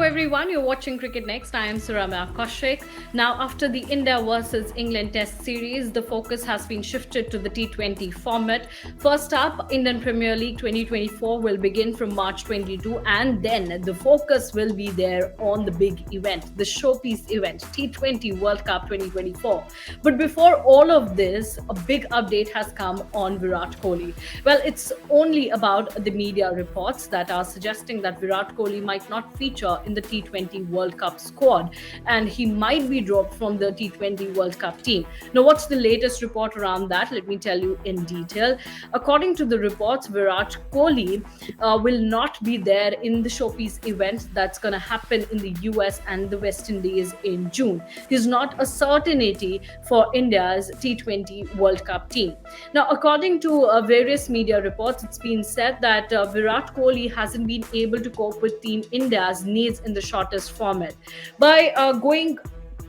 everyone. You're watching Cricket Next. I am Suramya Kaushik. Now, after the India versus England Test series, the focus has been shifted to the T20 format. First up, Indian Premier League 2024 will begin from March 22, and then the focus will be there on the big event, the showpiece event, T20 World Cup 2024. But before all of this, a big update has come on Virat Kohli. Well, it's only about the media reports that are suggesting that Virat Kohli might not feature in the T20 World Cup squad and he might be dropped from the T20 World Cup team. Now, what's the latest report around that? Let me tell you in detail. According to the reports, Virat Kohli will not be there in the showpiece event that's going to happen in the US and the West Indies in June. He's not a certainty for India's T20 World Cup team. Now, according to various media reports, it's been said that Virat Kohli hasn't been able to cope with Team India's needs in the shortest format. By going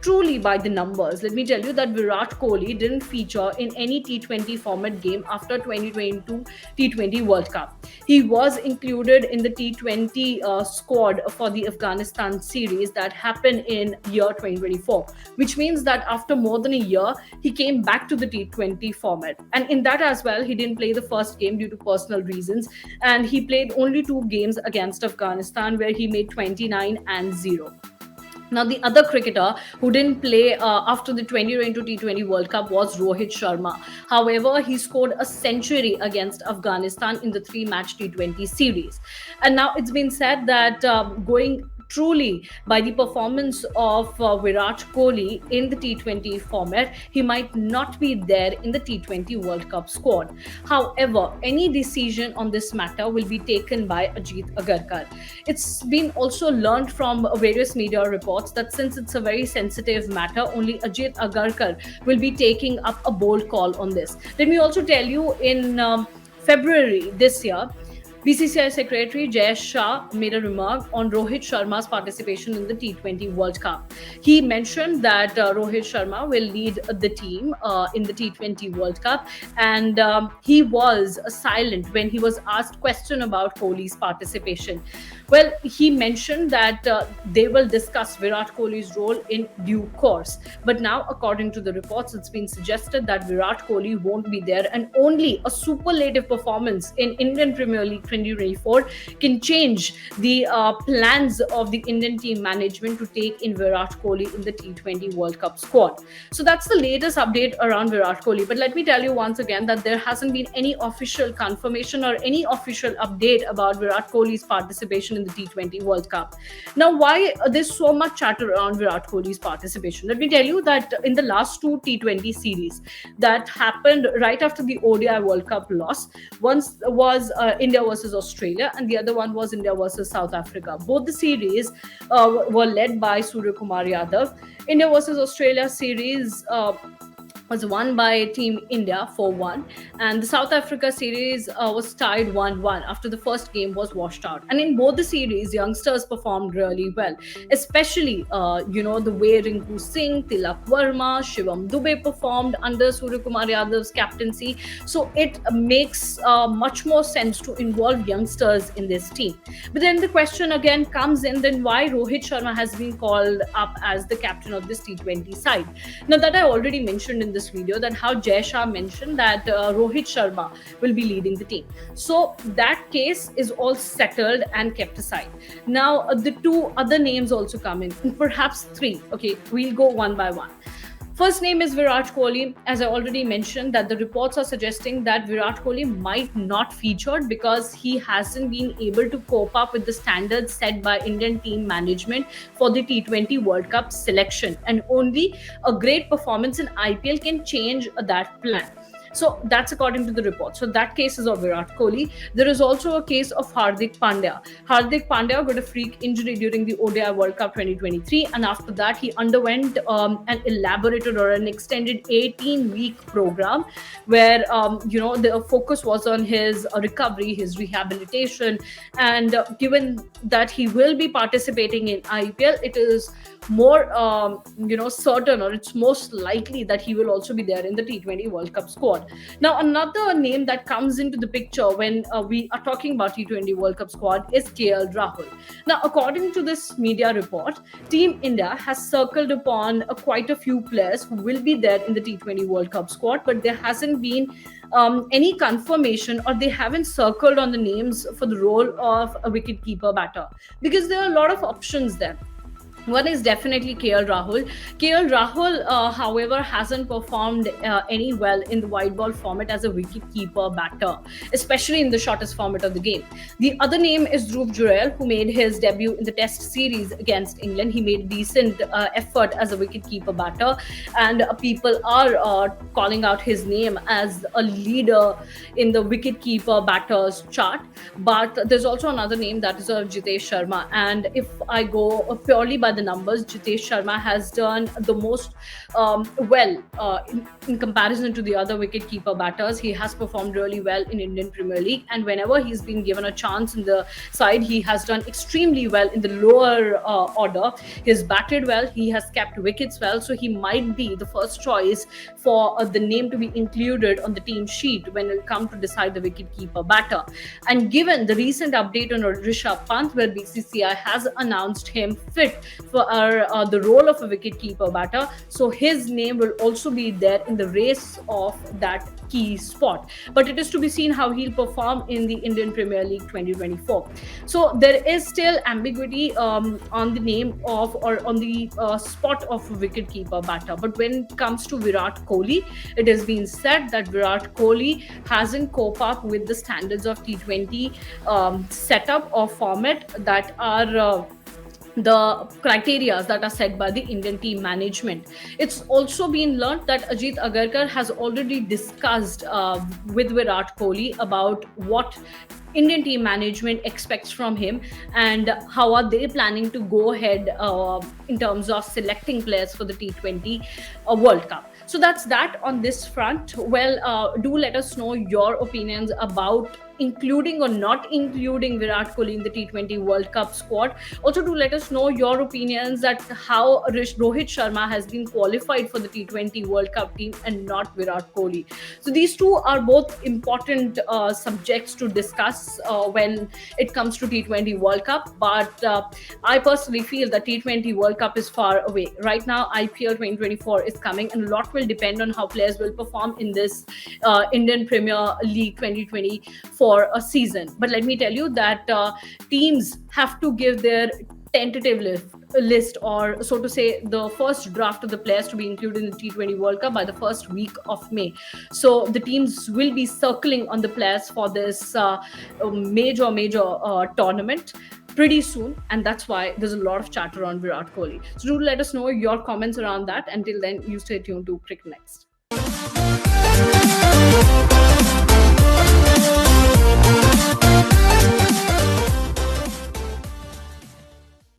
truly by the numbers, let me tell you that Virat Kohli didn't feature in any T20 format game after 2022 T20 World Cup. He was included in the T20 squad for the Afghanistan series that happened in year 2024, which means that after more than a year, he came back to the T20 format. And in that as well, he didn't play the first game due to personal reasons, and he played only 2 games against Afghanistan where he made 29 and 0. Now, the other cricketer who didn't play after the 2022 T20 World Cup was Rohit Sharma. However, he scored a century against Afghanistan in the 3-match T20 series. And now it's been said that going truly by the performance of Virat Kohli in the T20 format, he might not be there in the T20 World Cup squad. However, any decision on this matter will be taken by Ajit Agarkar. It's been also learned from various media reports that since it's a very sensitive matter, only Ajit Agarkar will be taking up a bold call on this. Let me also tell you, in February this year, BCCI Secretary Jayesh Shah made a remark on Rohit Sharma's participation in the T20 World Cup. He mentioned that Rohit Sharma will lead the team in the T20 World Cup, and he was silent when he was asked question about Kohli's participation. Well, he mentioned that they will discuss Virat Kohli's role in due course. But now, according to the reports, it's been suggested that Virat Kohli won't be there, and only a superlative performance in Indian Premier League 2024 can change the plans of the Indian team management to take in Virat Kohli in the T20 World Cup squad. So that's the latest update around Virat Kohli. But let me tell you once again that there hasn't been any official confirmation or any official update about Virat Kohli's participation in the T20 World Cup. Now, why there's so much chatter around Virat Kohli's participation? Let me tell you that in the last 2 T20 series that happened right after the ODI World Cup loss, once was India versus Australia and the other one was India versus South Africa. Both the series were led by Surya Kumar Yadav. India versus Australia series was won by Team India 4-1, and the South Africa series was tied 1-1 after the first game was washed out. And in both the series, youngsters performed really well, especially the way Rinku Singh, Tilak Verma, Shivam Dube performed under Surya Kumar Yadav's captaincy. So it makes much more sense to involve youngsters in this team. But then the question again comes in, then why Rohit Sharma has been called up as the captain of this T20 side? Now, that I already mentioned in this video, that how Jayesh Shah mentioned that Rohit Sharma will be leading the team. So that case is all settled and kept aside. Now, the 2 other names also come in, perhaps 3. Okay, we'll go one by one. First name is Virat Kohli. As I already mentioned, that the reports are suggesting that Virat Kohli might not feature because he hasn't been able to cope up with the standards set by Indian team management for the T20 World Cup selection. And only a great performance in IPL can change that plan. So that's according to the report. So that case is of Virat Kohli. There is also a case of Hardik Pandya. Hardik Pandya got a freak injury during the ODI World Cup 2023, and after that he underwent an elaborated or an extended 18-week program where the focus was on his recovery, his rehabilitation, and given that he will be participating in IPL, it is more certain, or it's most likely that he will also be there in the T20 World Cup squad. squad. Now, another name that comes into the picture when we are talking about T20 World Cup squad is KL Rahul. Now, according to this media report, Team India has circled upon quite a few players who will be there in the T20 World Cup squad, but there hasn't been any confirmation, or they haven't circled on the names for the role of a wicket-keeper batter, because there are a lot of options there. One is definitely KL Rahul. KL Rahul, however, hasn't performed any well in the white ball format as a wicket-keeper batter, especially in the shortest format of the game. The other name is Dhruv Jurel, who made his debut in the Test series against England. He made a decent effort as a wicket-keeper batter, and people are calling out his name as a leader in the wicket-keeper batters chart. But there's also another name, that is of Jitesh Sharma. And if I go purely by the numbers, Jitesh Sharma has done the most well in comparison to the other wicket-keeper batters. He has performed really well in Indian Premier League, and whenever he's been given a chance in the side, he has done extremely well in the lower order. He's batted well, he has kept wickets well, so he might be the first choice for the name to be included on the team sheet when it comes to decide the wicket-keeper batter. And given the recent update on Rishabh Pant, where BCCI has announced him fit for the role of a wicket-keeper batter, so his name will also be there in the race of that key spot. But it is to be seen how he'll perform in the Indian Premier League 2024. So there is still ambiguity on the name of, or on the spot of a wicket-keeper batter. But when it comes to Virat Kohli, it has been said that Virat Kohli hasn't coped up with the standards of T20 setup or format that are the criteria that are set by the Indian team management. It's also been learned that Ajit Agarkar has already discussed with Virat Kohli about what Indian team management expects from him and how are they planning to go ahead in terms of selecting players for the T20 World Cup. So that's that on this front. Well, do let us know your opinions about including or not including Virat Kohli in the T20 World Cup squad. Also, do let us know your opinions at how Rohit Sharma has been qualified for the T20 World Cup team and not Virat Kohli. So these two are both important subjects to discuss when it comes to T20 World Cup. But I personally feel that T20 World Cup is far away. Right now, IPL 2024 is coming, and a lot will depend on how players will perform in this Indian Premier League 2024 for a season. But let me tell you that teams have to give their tentative list, or so to say, the first draft of the players to be included in the T20 World Cup by the first week of May. So the teams will be circling on the players for this major tournament pretty soon, and that's why there's a lot of chatter on Virat Kohli. So do let us know your comments around that. Until then, you stay tuned to Cricket Next.